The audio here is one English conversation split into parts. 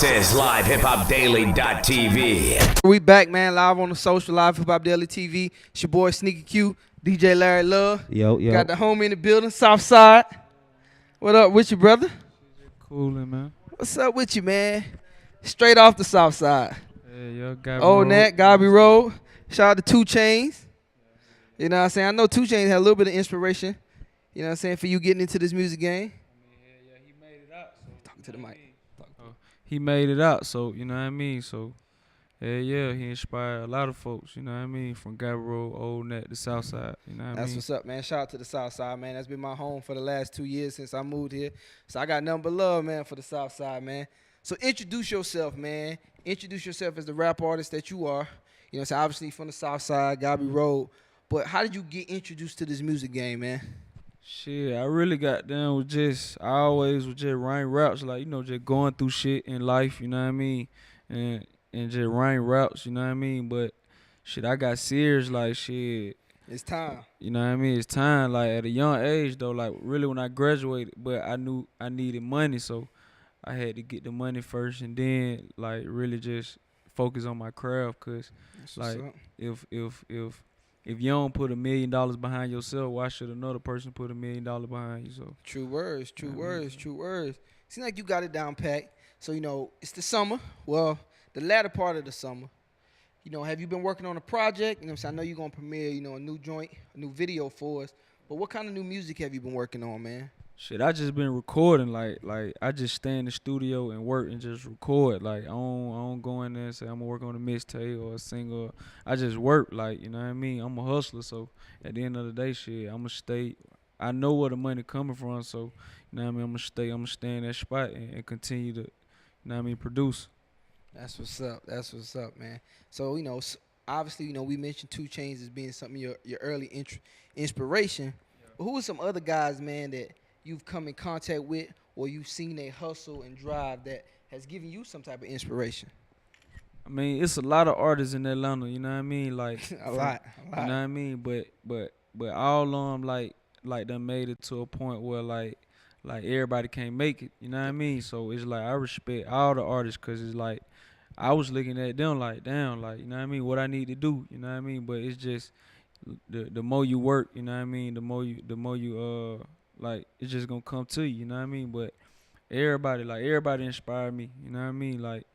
This is LiveHipHopDaily.tv. We back, man, live on the social, Live Hip Hop Daily TV. It's your boy Sneaky Q, DJ Larry Love. Yo. Got the homie in the building, Southside. What up with you, brother? Coolin', man. What's up with you, man? Straight off the Southside. Yeah, Gabby Oh, Road. Nat, Gobby Road. Shout out to 2 Chainz. You know what I'm saying? I know 2 Chainz had a little bit of inspiration, you know what I'm saying, for you getting into this music game. Yeah, he made it out. So, Talk to the mic. he made it out, so, you know what I mean? So, yeah, he inspired a lot of folks, you know what I mean? From Gabby Road, Old Nat, the South Side, you know what I That's mean? what's up, man. Shout out to the South Side, man. That's been my home for the last 2 years since I moved here. So I got nothing but love, man, for the South Side, man. So introduce yourself, man. Introduce yourself as the rap artist that you are. You know what I'm saying? Obviously from the South Side, Gobby Road. But how did you get introduced to this music game, man? Shit, I really got down with I always was just writing raps, like, you know, just going through shit in life, you know what I mean? And just writing raps, you know what I mean? But, shit, I got serious, like, shit. It's time. You know what I mean? It's time, like, at a young age, though, like, really when I graduated, but I knew I needed money, so I had to get the money first and then, like, really just focus on my craft, because, like, if you don't put $1 million behind yourself, why should another person put $1 million behind you? So True words, true words, true words. Seems like you got it down packed. So, you know, it's the summer. Well, the latter part of the summer. You know, have you been working on a project? You know what I'm saying? I know you're going to premiere, you know, a new joint, a new video for us. But what kind of new music have you been working on, man? shit, I just been recording, like I just stay in the studio and work and just record. Like I don't go in there and say I'm gonna work on a mixtape or a single. I just work, like, you know what I mean? I'm a hustler, so at the end of the day, shit, I'm gonna stay. I know where the money coming from, so you know what I mean. I'm gonna stay in that spot and continue to, you know what I mean, produce. That's what's up. That's what's up, man. So, you know, obviously, you know, we mentioned 2 Chainz as being something your early inspiration. But who are some other guys, man, that you've come in contact with or you've seen they hustle and drive that has given you some type of inspiration? I mean, it's a lot of artists in Atlanta, you know what I mean? Like a lot. You know what I mean? But all of them like done made it to a point where like everybody can't make it, you know what I mean? So it's like I respect all the artists, cause it's like I was looking at them like, damn, like, you know what I mean, what I need to do, you know what I mean? But it's just the more you work, you know what I mean, the more you like, it's just gonna come to you, you know what I mean? But everybody inspired me, you know what I mean? Like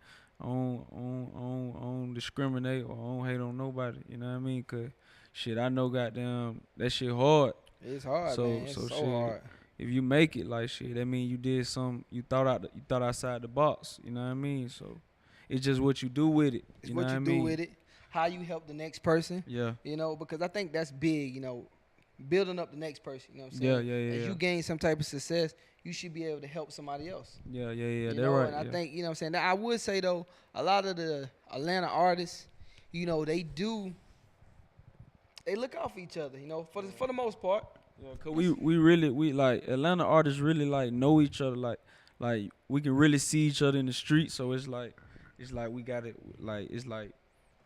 I don't discriminate or I don't hate on nobody, you know what I mean? Cause shit, I know goddamn that shit hard. It's hard, man. It's so shit, hard. If you make it, like, shit, that mean you did something, you thought outside the box, you know what I mean? So it's just what you do with it. It's you know what you I do mean? with it, how you help the next person. Yeah. You know, because I think that's big, you know, building up the next person, you know what I'm saying? Yeah. As you gain some type of success, you should be able to help somebody else. Yeah, You that's know, right. and I think, you know what I'm saying, that I would say, though, a lot of the Atlanta artists, you know, they look out for each other, you know, for the most part. Yeah, cause we like Atlanta artists really like know each other, like we can really see each other in the street. So it's like we got it, like it's like,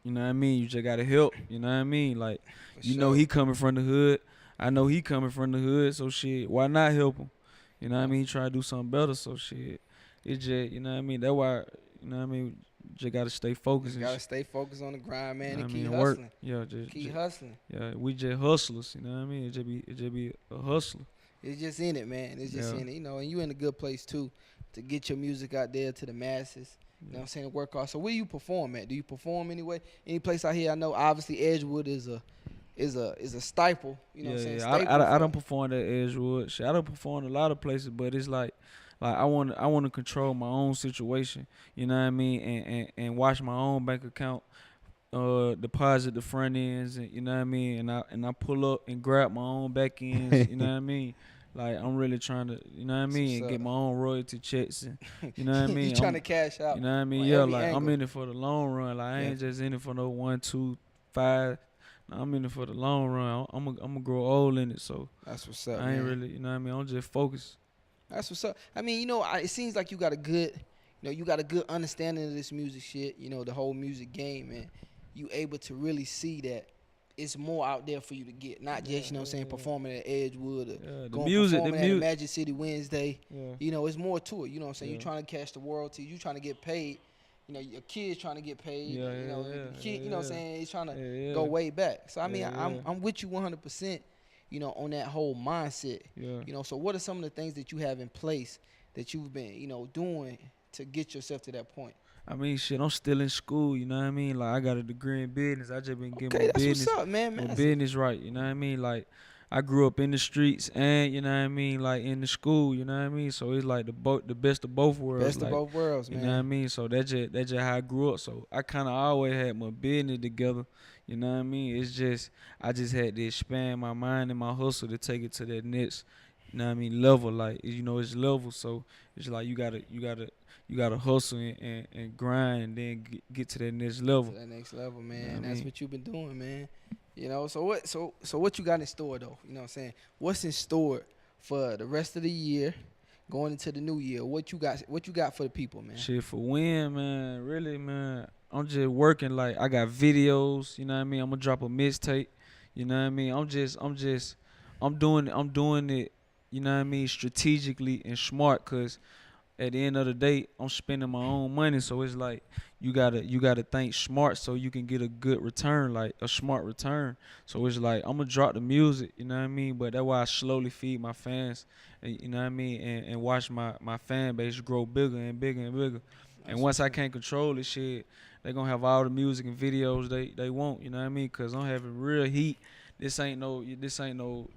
you know what I mean. You just gotta help, you know what I mean. Like you know he coming from the hood, I know he coming from the hood. So shit, why not help him? You know what I mean. Try to do something better. So shit, it's just, you know what I mean. That's why, you know what I mean. Just gotta stay focused. You gotta stay focused on the grind, man, you know and what I keep mean, hustling. work. Yeah, just keep hustling. Yeah, we just hustlers, you know what I mean. It just be a hustler. It's just in it, man. It's just in it, you know. And you in a good place too, to get your music out there to the masses. You know what I'm saying? To work hard. So where do you perform at? Do you perform anyway? Any place out here? I know obviously Edgewood is a staple. You know what I'm saying? I don't perform at Edgewood. Shit, I don't perform a lot of places, but it's like I want to control my own situation. You know what I mean? And watch my own bank account, deposit the front ends, and you know what I mean. And I pull up and grab my own back ends. You know what I mean? Like I'm really trying to, you know what I mean, and get my own royalty checks, and you know what I mean. You trying to cash out? You know what I mean? Yeah, like angle. I'm in it for the long run. Like I ain't just in it for no 1, 2, 5. No, I'm in it for the long run. I'm gonna grow old in it, so that's what's up. I ain't really, you know what I mean. I'm just focused. That's what's up. I mean, you know, it seems like you got a good understanding of this music shit. You know, the whole music game, and you able to really see that it's more out there for you to get, not just, you know what I'm saying, performing at Edgewood or The going music, performing at Magic City Wednesday. Yeah. You know, it's more to it. You know what I'm saying? Yeah. You're trying to catch the royalties. You trying to get paid. You know, your kids trying to get paid. Yeah, you know, yeah, the kid, you know what I'm saying? He's trying to Yeah, go way back. So I mean, Yeah, I'm with you 100%. You know, on that whole mindset. Yeah. You know, so what are some of the things that you have in place that you've been, you know, doing to get yourself to that point? I mean, shit, I'm still in school, you know what I mean? Like, I got a degree in business. I just been getting Okay, my that's business, what's up, man. my Man, business right, you know what I mean? Like, I grew up in the streets and, you know what I mean, like, in the school, you know what I mean? So it's like the best of both worlds. best like, of both worlds, you man. know what I mean? So that's just how I grew up. So I kind of always had my business together, you know what I mean? It's just, I just had to expand my mind and my hustle to take it to that next, you know what I mean, level. Like, you know, it's level. So it's like you gotta hustle and grind and then get to that next level. To that next level, man. You know what I That's mean? what you've been doing, man. You know, so what you got in store though? You know what I'm saying? What's in store for the rest of the year, going into the new year? What you got for the people, man? Shit for when, man. Really, man. I'm just working like I got videos, you know what I mean? I'm gonna drop a mixtape, you know what I mean? I'm doing it, you know what I mean, strategically and smart, cause at the end of the day, I'm spending my own money, so it's like you gotta think smart so you can get a good return, like a smart return. So it's like I'm gonna drop the music, you know what I mean? But that's why I slowly feed my fans, and, you know what I mean, and watch my fan base grow bigger and bigger and bigger. And once I can't control this shit, they gonna have all the music and videos they want, you know what I mean? Cause I'm having real heat. This ain't no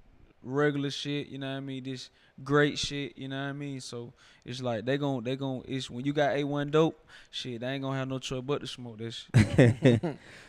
regular shit, you know what I mean? This great shit, you know what I mean? So it's like they gon' it's when you got A1 dope, shit, they ain't gonna have no choice but to smoke that shit.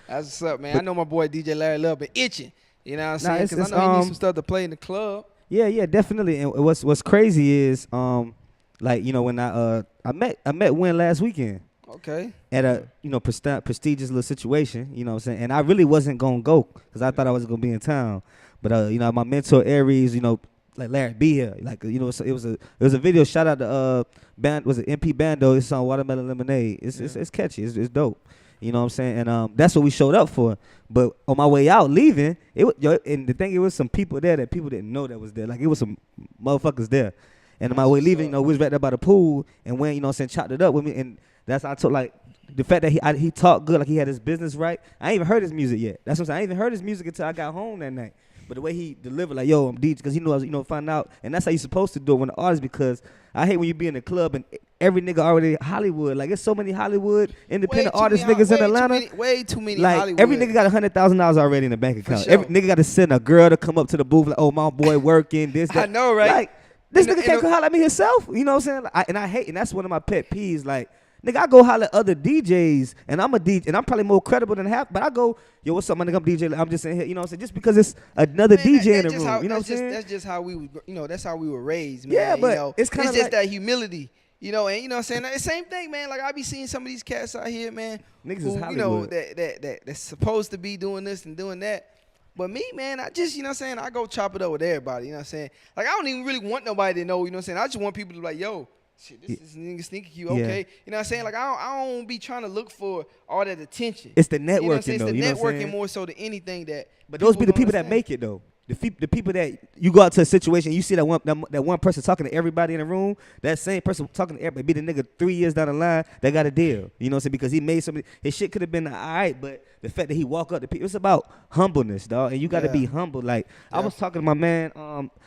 That's what's up, man. I know my boy DJ Larry Love been itching. You know what I'm Nah, saying? it's- Because I it's, know he needs some stuff to play in the club. Yeah, definitely. And what's crazy is like, you know, when I met Win last weekend Okay. at a, you know, prestigious little situation, you know what I'm saying? And I really wasn't going to go because I thought I was going to be in town. But you know, my mentor Aries, you know, like Larry be here. Like, you know, it was a video. Shout out to band, was it MP Bando? It's on Watermelon Lemonade. It's catchy. It's dope. You know what I'm saying? And that's what we showed up for. But on my way out, leaving, and the thing, it was some people there that people didn't know that was there. Like, it was some motherfuckers there. And on my way leaving, you know, we was right there by the pool, and when, you know what I'm saying, chopped it up with me. And that's how I told, like, the fact that he talked good, like he had his business right. I ain't even heard his music yet. That's what I'm saying. I ain't even heard his music until I got home that night. But the way he delivered, like, yo, I'm DJ, because he knew I was, you know, find out. And that's how you supposed to do it when the artist, because I hate when you be in the club and every nigga already Hollywood. Like, there's so many Hollywood independent artist niggas in Atlanta. Way too many like, Hollywood. every nigga got $100,000 already in the bank account. sure. Every nigga got to send a girl to come up to the booth, like, oh, my boy working, this, that. I know, right? Like, this And nigga the- can't go holler at me himself. You know what I'm saying? Like, and I hate, and that's one of my pet peeves. Like, nigga, I go holler at other DJs, and I'm a DJ, and I'm probably more credible than half, but I go, yo, what's up, my nigga, I'm DJ, I'm just in here, you know what I'm saying? Just because it's another Man, DJ in that's the just room, you know what I'm that's just- saying? That's just how we, you know, that's how we were raised, man. Yeah, but you know? it's kinda just like- that humility, you know, and you know what I'm saying? The same thing, man. Like, I be seeing some of these cats out here, man, Niggas is who, you know, Hollywood. that's supposed to be doing this and doing that. But me, man, I just, you know what I'm saying, I go chop it up with everybody, you know what I'm saying? Like, I don't even really want nobody to know, you know what I'm saying? I just want people to be like, yo, shit, this is nigga Sneaky Q, Yeah. okay? You know what I'm saying? Like, I don't be trying to look for all that attention. It's the You know what I'm networking, saying? though, It's you the know what I'm networking saying? more so than anything that. But those be the don't people that understand. make it, though. The people that you go out to a situation, you see that one person talking to everybody in the room, that same person talking to everybody be the nigga 3 years down the line that got a deal. You know what I'm saying? Because he made somebody, his shit could have been all right, but the fact that he walk up to people, it's about humbleness, dog. And you got to be Yeah. humble. Like, I was talking to my man,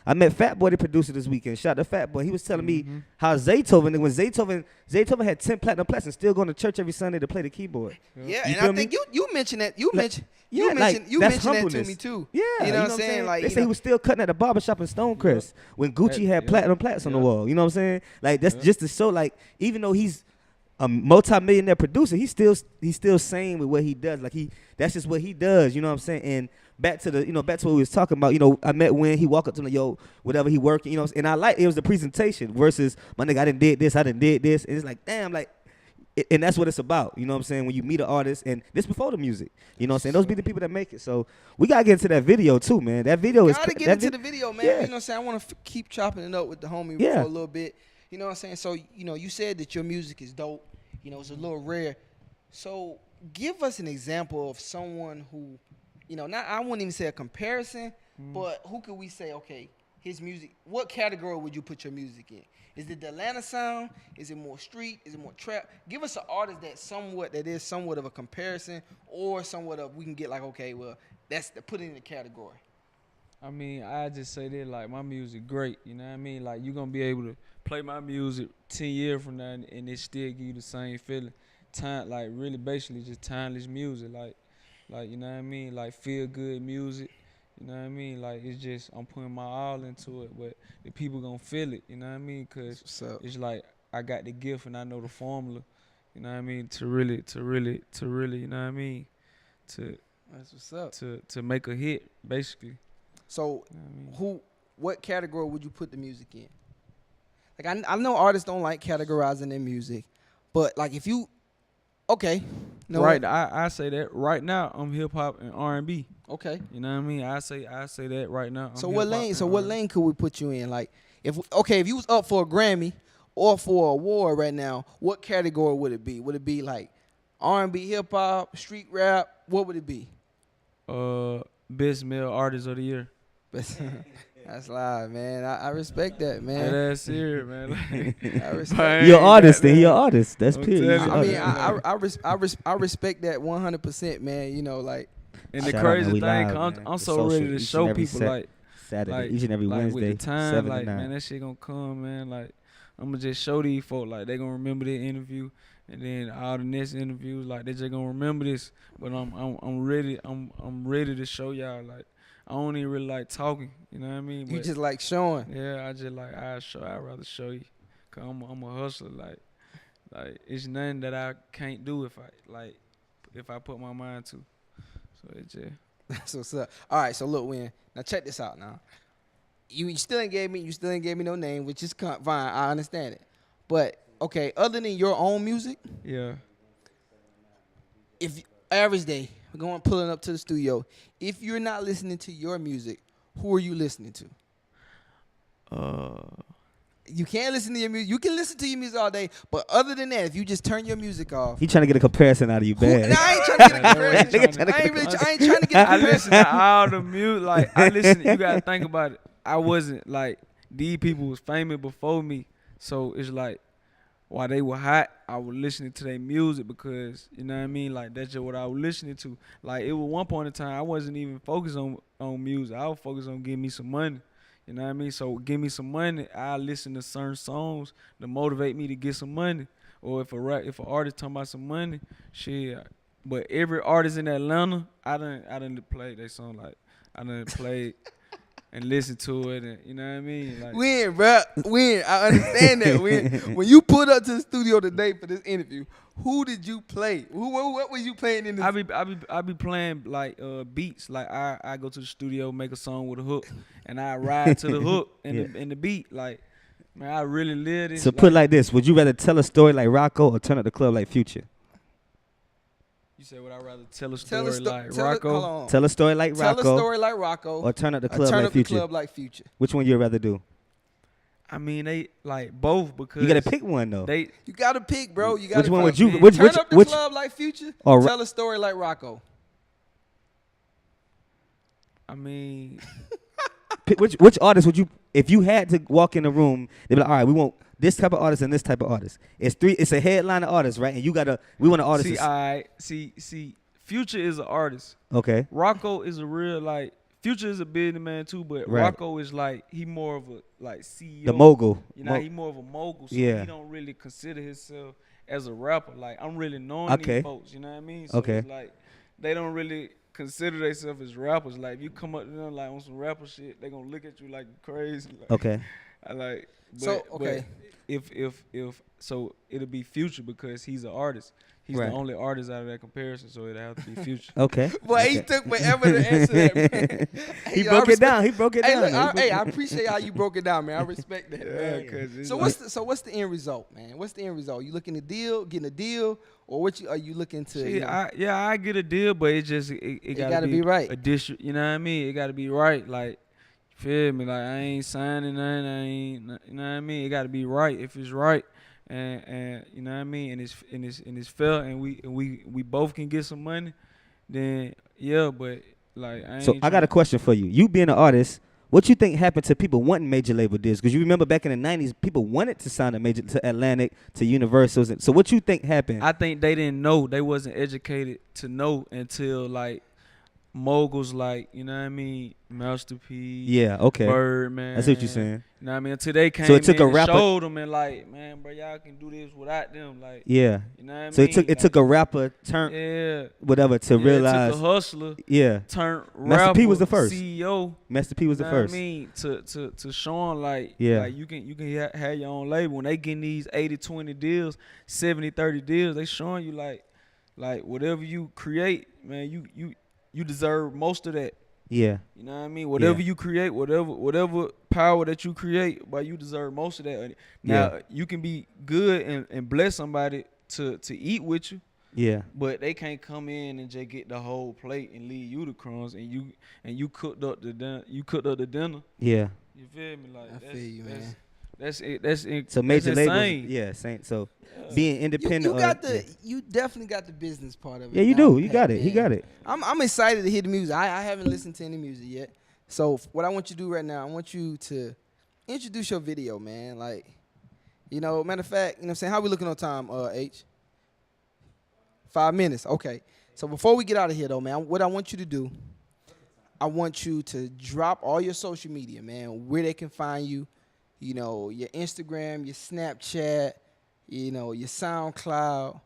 I met Fat Boy, the producer, this weekend. Shout out to Fat Boy. He was telling me how Zaytoven, when Zaytoven had 10 platinum plaques and still going to church every Sunday to play the keyboard. Yeah, You and feel I think me? you mentioned that. You Like, mentioned yeah, you like, mentioned you that's mentioned that to humbleness. me too. Yeah, you know what I'm saying? Like, they you say he know, was still cutting at the barbershop in Stonecrest when Gucci had Yeah. platinum plaques on the Yeah. wall. You know what I'm saying? Like, that's just to show, like, even though he's a multi-millionaire producer, he's still sane with what he does. Like, that's just what he does. You know what I'm saying? And back to what we was talking about. You know, I met when he walked up to me, yo, whatever he working. You know, and I like it was the presentation versus my nigga. I didn't did this. And it's like, damn, like. And that's what it's about, you know what I'm saying? When you meet an artist, and this before the music, you know what I'm saying? Those be the people that make it. So we gotta get into that video too, man. That video is gotta get that into vi- the video, man. Yeah. You know what I'm saying? I want to keep chopping it up with the homie Yeah. for a little bit. You know what I'm saying? So, you know, you said that your music is dope. You know, it's a little rare. So give us an example of someone who not I wouldn't even say a comparison, Mm. but who could we say, okay, his music, what category would you put your music in? Is it the Atlanta sound? Is it more street? Is it more trap? Give us an artist that is somewhat of a comparison, or somewhat of we can get like, okay, well, that's the put it in the category. I mean, I just say that like my music great, you know what I mean? Like you gonna be able to play my music 10 years from now and it still give you the same feeling. Time like really basically just timeless music, like you know what I mean? Like feel good music, you know what I mean? Like it's just I'm putting my all into it, but the people gonna feel it, you know what I mean? Cause So it's like I got the gift and I know the formula, you know what I mean? To really, you know what I mean? To that's what's up. to make a hit, basically. So You know what I mean? what category would you put the music in? Like I know artists don't like categorizing their music, but like if you, okay, no, Right, I say that right now. I'm hip hop and R&B. okay. You know what I mean? I say that right now. I'm So what hip-hop lane? and So what R&B. lane could we put you in? Like if you was up for a Grammy or for an award right now, what category would it be? Would it be like R&B, hip hop, street rap? What would it be? Best male artist of the year. That's live, man. I respect that, Yeah, man. that's serious, man. Like, I respect. I You're an ain't artist, got then. that. You're an artist. That's I'm period. telling He's you. an I mean, artist. I respect that 100%, man. You know, like And the Shout out, man. crazy We thing, live, 'cause man. I'm The so ready social, to each show and every people Saturday, like each and every like Wednesday, with the time, 7 like to 9. man, that shit gonna come, man. Like I'm gonna just show these folk, like they gonna remember the interview, and then all the next interviews, like they just gonna remember this. But I'm ready. I'm ready to show y'all. Like I don't even really like talking, you know what I mean? you But just like showing. yeah, I just like I'd rather show you, 'cause I'm a hustler. Like it's nothing that I can't do if I put my mind to. So it just. That's what's up. All right, so look, Win. Now check this out. Now, you still ain't gave me no name, which is fine. I understand it. But okay, other than your own music, Yeah. if average day, we're going pulling up to the studio. If you're not listening to your music, who are you listening to? You can't listen to your music. You can listen to your music all day, but other than that, if you just turn your music off, He trying to get a comparison out of you, who, bad. nah, I ain't trying to get a Yeah, that's what I'm comparison. trying to- I ain't trying to get a I comparison. listen to all the music. Like I listen. You gotta think about it. I wasn't like these people was famous before me, so it's like while they were hot, I was listening to their music because you know what I mean. Like that's just what I was listening to. Like it was one point in time I wasn't even focused on music. I was focused on getting me some money. You know what I mean? So give me some money. I listen to certain songs to motivate me to get some money. Or if an artist talking about some money, shit. But every artist in Atlanta, I done play their song. Like I done play and listen to it, and you know what I mean. Like Win, bro. Win. I understand that. Win. When you put up to the studio today for this interview, who did you play? What was you playing in the? I be playing like beats. Like I go to the studio, make a song with a hook, and I ride to the hook and the beat. Like man, I really live this. So put it like this: would you rather tell a story like Rocco or turn up the club like Future? You said, would I rather tell a Tell story a sto- like tell a- Rocco? hold on. Tell a story like Tell a Rocco story like Rocco. or turn up the or club turn like up the Future. club like Future. Which one you rather do? I mean, they like both because You gotta pick one though. They You gotta pick, bro. You gotta Which one pick. would you? man. Which Turn up the which? club like Future. Or Tell a story like Rocco. I mean, which artist would you? If you had to walk in the room, they'd be like, all right, we want this type of artist and this type of artist. It's a headliner artist, right? And we want an artist. see, Future is an artist. Okay. Rocco is a real like Future is a businessman too, but Right. Rocco is like he more of a like CEO. The mogul. You know, he more of a mogul, so Yeah. he don't really consider himself as a rapper. Like I'm really knowing Okay. these folks, you know what I mean? So Okay. it's like they don't really consider themselves as rappers. Like if you come up to them like on some rapper shit, they gonna look at you like crazy. Like, Okay. I like So, okay. But if so it'll be Future because he's an artist. He's Right. the only artist out of that comparison, so it'll have to be Future. Okay. Boy, he Okay. took forever to answer that, man. He Hey, I broke it respect- down. He broke it Hey, down. look, He broke I it- appreciate how you broke it down, man. I respect that, Yeah, man. 'cause it's So like- what's the end result, man? What's the end result? You looking to getting a deal, or what are you looking to? See, you know? I get a deal, but it just it gotta, gotta be right. A district, you know what I mean? It gotta be right. Like, feel me? Like I ain't signing nothing. I ain't, you know what I mean? It gotta be right. If it's right, and you know what I mean, and it's fair, and we both can get some money, then yeah. But Like I ain't. So I got a question for you. You being an artist, what you think happened to people wanting major label deals? Because you remember back in the 90s, people wanted to sign to Atlantic, to Universals. So what you think happened? I think they didn't know. They wasn't educated to know until like moguls, like, you know what I mean, Master P, Yeah, okay. Birdman. That's what you're saying. You know what I mean? Until they came So it took in a and rapper- showed them and like, man, bro, y'all can do this without them. Like, Yeah. you know what I So mean? it took a rapper turn yeah, whatever to yeah, realize. it took a hustler Yeah. turn Master rapper, P was the first. CEO. Master P was the You know what first. I mean? To show 'em like, Yeah. like you can have your own label. When they getting these 80-20 deals, 70-30 deals, they showing you like whatever you create, man, you deserve most of that. Yeah. You know what I mean? Whatever Yeah. you create, whatever power that you create, but you deserve most of that. Now Yeah. you can be good and bless somebody to eat with you, Yeah. but they can't come in and just get the whole plate and leave you the crumbs, and you cooked up the dinner. Yeah. You feel me? Like I that's, feel you, man. That's it. That's it. So major that's labels. insane. Yeah, same. So Yeah. being You independent. got yeah. you definitely got the business part of it. Yeah, you down do. You pat, got it. He man. got it. I'm excited to hear the music. I haven't listened to any music yet. So what I want you to do right now, I want you to introduce your video, man. Like, matter of fact, you know what I'm saying? How we looking on time, H? 5 minutes. Okay. So before we get out of here though, man, what I want you to do, I want you to drop all your social media, man, where they can find you, your Instagram, your Snapchat, your SoundCloud,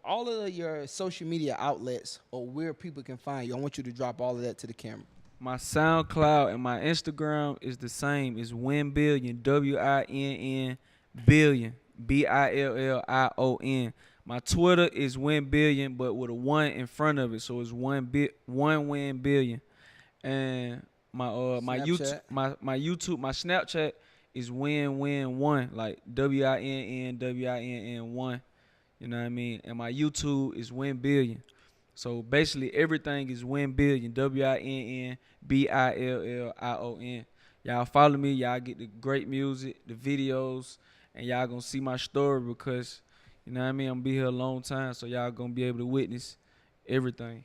all of your social media outlets or where people can find you. I want you to drop all of that to the camera. My SoundCloud and my Instagram is the same. It's Win Billion, WINN Billion, BILLION. My Twitter is Win Billion, but with a 1 in front of it, so it's one Win Billion. And my YouTube, Snapchat? my YouTube, my Snapchat is Win1, like WINN1. You know what I mean? And my YouTube is Win Billion. So basically everything is Win Billion, WINN BILLION. Y'all follow me, y'all get the great music, the videos, and y'all gonna see my story because, you know what I mean, I'm gonna be here a long time, so y'all gonna be able to witness everything.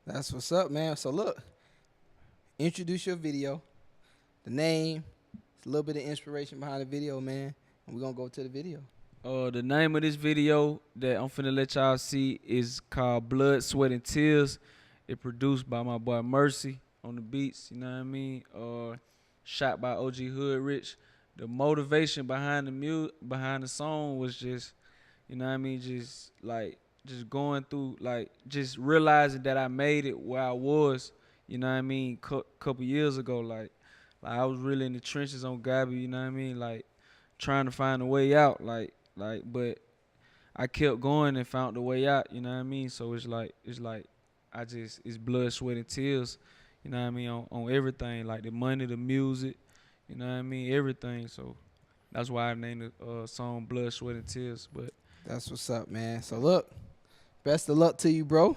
That's what's up, man. So look, introduce your video, the name, a little bit of inspiration behind the video, man. And we're gonna go to the video. The name of this video that I'm finna let y'all see is called Blood, Sweat, and Tears. It produced by my boy Mercy on the beats, you know what I mean? Shot by OG Hood Rich. The motivation behind the song was just, you know what I mean, just going through, like, just realizing that I made it where I was, you know what I mean, couple years ago. Like I was really in the trenches on Gabby, you know what I mean, like trying to find a way out, but I kept going and found the way out, you know what I mean? So it's like it's blood, sweat, and tears, you know what I mean, on everything, like the money, the music, you know what I mean, everything. So that's why I named the song Blood, Sweat, and Tears. But That's what's up, man. So look, best of luck to you, bro. You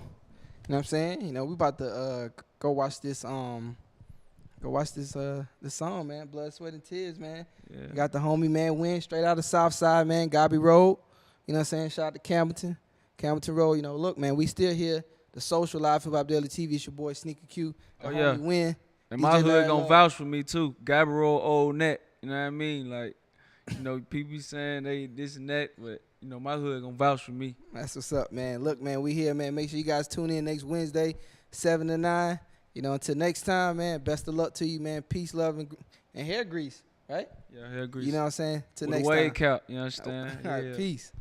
know what I'm saying? We about to go watch this this song, man. Blood, Sweat, and Tears, man. yeah. We got the homie, man, Win, straight out of South Side, man, Gobby Road. You know what I'm saying? Shout out to Campbellton Road. Look, man, we still here. The Social Live Hip Hop Daily TV. It's your boy Sneaker Q. The Oh, homie yeah. Win. And DJ my hood Larry gonna Love. vouch for me too. Gabrielle Old Net, you know what I mean? Like, people be saying they this and that, but my hood gonna vouch for me. That's what's up, man. Look, man, we here, man. Make sure you guys tune in next Wednesday, 7 to 9. Until next time, man, best of luck to you, man. Peace, love, and hair grease, right? Yeah, hair grease. You know what I'm saying? Till With next a wave time. cap, you understand? All right, Yeah. peace.